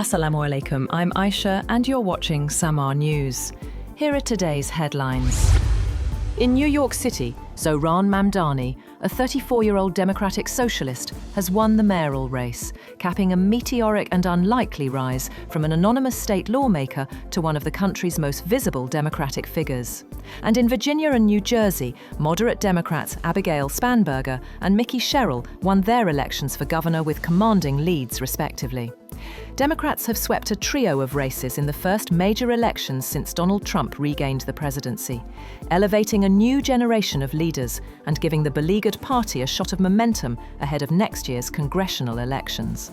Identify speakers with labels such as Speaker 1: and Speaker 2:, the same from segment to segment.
Speaker 1: Assalamu alaikum, I'm Aisha and you're watching Samar News. Here are today's headlines. In New York City, Zohran Mamdani, a 34-year-old Democratic socialist, has won the mayoral race, capping a meteoric and unlikely rise from an anonymous state lawmaker to one of the country's most visible Democratic figures. And in Virginia and New Jersey, moderate Democrats Abigail Spanberger and Mickey Sherrill won their elections for governor with commanding leads, respectively. Democrats have swept a trio of races in the first major elections since Donald Trump regained the presidency, elevating a new generation of leaders and giving the beleaguered party a shot of momentum ahead of next year's congressional elections.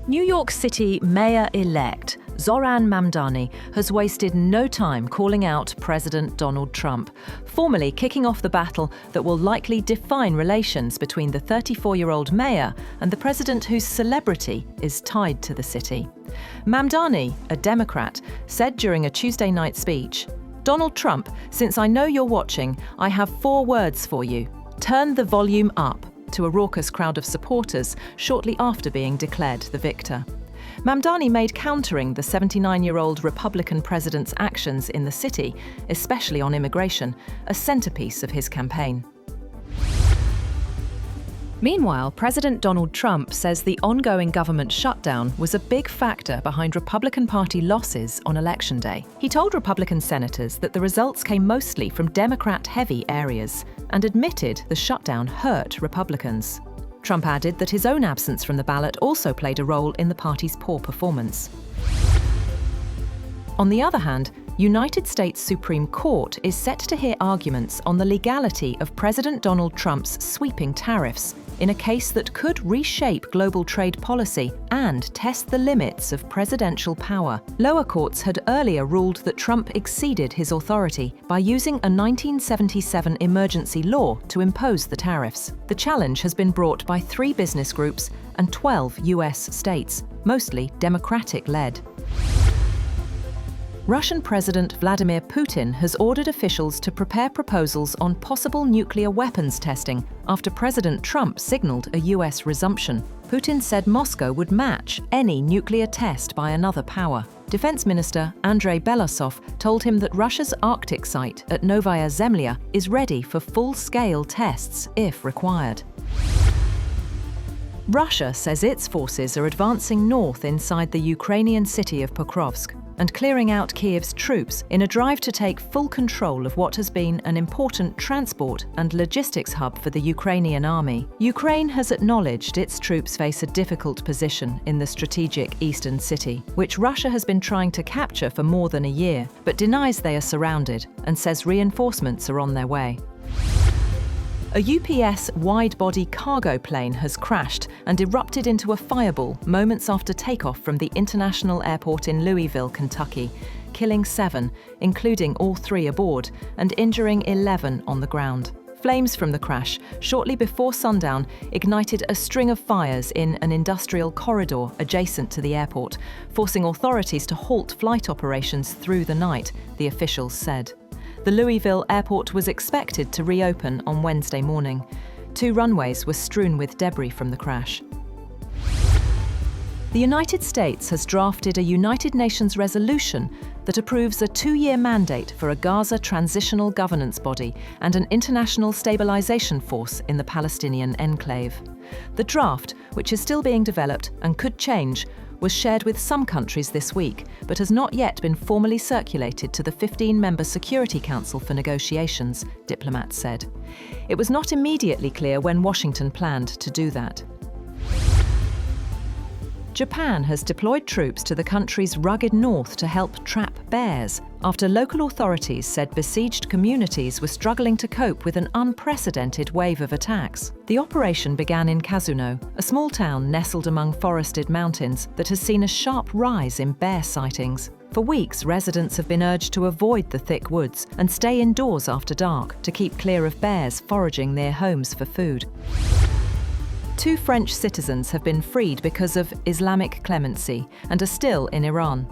Speaker 1: New York City Mayor-elect Zohran Mamdani has wasted no time calling out President Donald Trump, formally kicking off the battle that will likely define relations between the 34-year-old mayor and the president whose celebrity is tied to the city. Mamdani, a Democrat, said during a Tuesday night speech, "Donald Trump, since I know you're watching, I have 4 words for you. Turn the volume up," to a raucous crowd of supporters shortly after being declared the victor. Mamdani made countering the 79-year-old Republican president's actions in the city, especially on immigration, a centerpiece of his campaign. Meanwhile, President Donald Trump says the ongoing government shutdown was a big factor behind Republican Party losses on Election Day. He told Republican senators that the results came mostly from Democrat-heavy areas and admitted the shutdown hurt Republicans. Trump added that his own absence from the ballot also played a role in the party's poor performance. On the other hand, United States Supreme Court is set to hear arguments on the legality of President Donald Trump's sweeping tariffs in a case that could reshape global trade policy and test the limits of presidential power. Lower courts had earlier ruled that Trump exceeded his authority by using a 1977 emergency law to impose the tariffs. The challenge has been brought by 3 business groups and 12 US states, mostly Democratic-led. Russian President Vladimir Putin has ordered officials to prepare proposals on possible nuclear weapons testing after President Trump signaled a US resumption. Putin said Moscow would match any nuclear test by another power. Defense Minister Andrei Belousov told him that Russia's Arctic site at Novaya Zemlya is ready for full-scale tests if required. Russia says its forces are advancing north inside the Ukrainian city of Pokrovsk and clearing out Kyiv's troops in a drive to take full control of what has been an important transport and logistics hub for the Ukrainian army. Ukraine has acknowledged its troops face a difficult position in the strategic eastern city, which Russia has been trying to capture for more than a year, but denies they are surrounded and says reinforcements are on their way. A UPS wide-body cargo plane has crashed and erupted into a fireball moments after takeoff from the international airport in Louisville, Kentucky, killing 7, including all 3 aboard, and injuring 11 on the ground. Flames from the crash, shortly before sundown, ignited a string of fires in an industrial corridor adjacent to the airport, forcing authorities to halt flight operations through the night, the officials said. The Louisville airport was expected to reopen on Wednesday morning. 2 runways were strewn with debris from the crash. The United States has drafted a United Nations resolution that approves a 2-year mandate for a Gaza transitional governance body and an international stabilization force in the Palestinian enclave. The draft, which is still being developed and could change, was shared with some countries this week, but has not yet been formally circulated to the 15-member Security Council for negotiations, diplomats said. It was not immediately clear when Washington planned to do that. Japan has deployed troops to the country's rugged north to help trap bears after local authorities said besieged communities were struggling to cope with an unprecedented wave of attacks. The operation began in Kazuno, a small town nestled among forested mountains that has seen a sharp rise in bear sightings. For weeks, residents have been urged to avoid the thick woods and stay indoors after dark to keep clear of bears foraging near homes for food. 2 French citizens have been freed because of Islamic clemency and are still in Iran.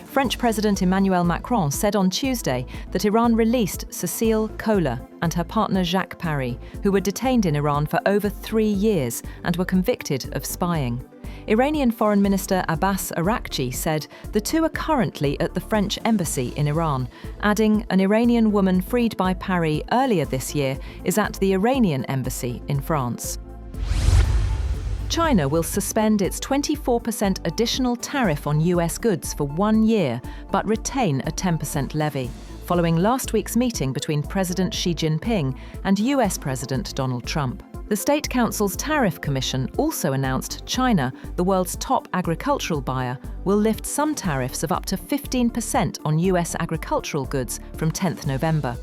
Speaker 1: French President Emmanuel Macron said on Tuesday that Iran released Cécile Kohler and her partner Jacques Paris, who were detained in Iran for over 3 years and were convicted of spying. Iranian Foreign Minister Abbas Araghchi said the two are currently at the French embassy in Iran, adding an Iranian woman freed by Paris earlier this year is at the Iranian embassy in France. China will suspend its 24% additional tariff on US goods for 1 year, but retain a 10% levy, following last week's meeting between President Xi Jinping and US President Donald Trump. The State Council's Tariff Commission also announced China, the world's top agricultural buyer, will lift some tariffs of up to 15% on US agricultural goods from 10th November.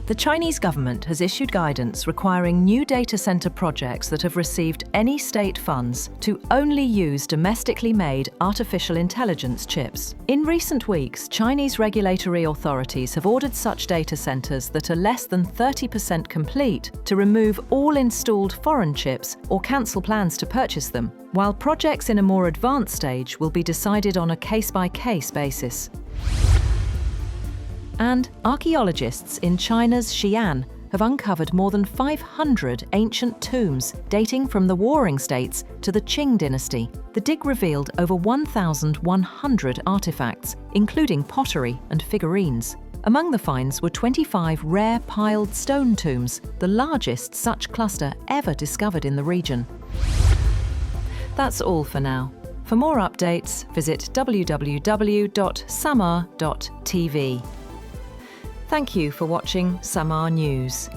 Speaker 1: The Chinese government has issued guidance requiring new data center projects that have received any state funds to only use domestically made artificial intelligence chips. In recent weeks, Chinese regulatory authorities have ordered such data centers that are less than 30% complete to remove all installed foreign chips or cancel plans to purchase them, while projects in a more advanced stage will be decided on a case-by-case basis. And archaeologists in China's Xi'an have uncovered more than 500 ancient tombs dating from the Warring States to the Qing dynasty. The dig revealed over 1,100 artifacts, including pottery and figurines. Among the finds were 25 rare piled stone tombs, the largest such cluster ever discovered in the region. That's all for now. For more updates, visit www.samar.tv. Thank you for watching Samar News.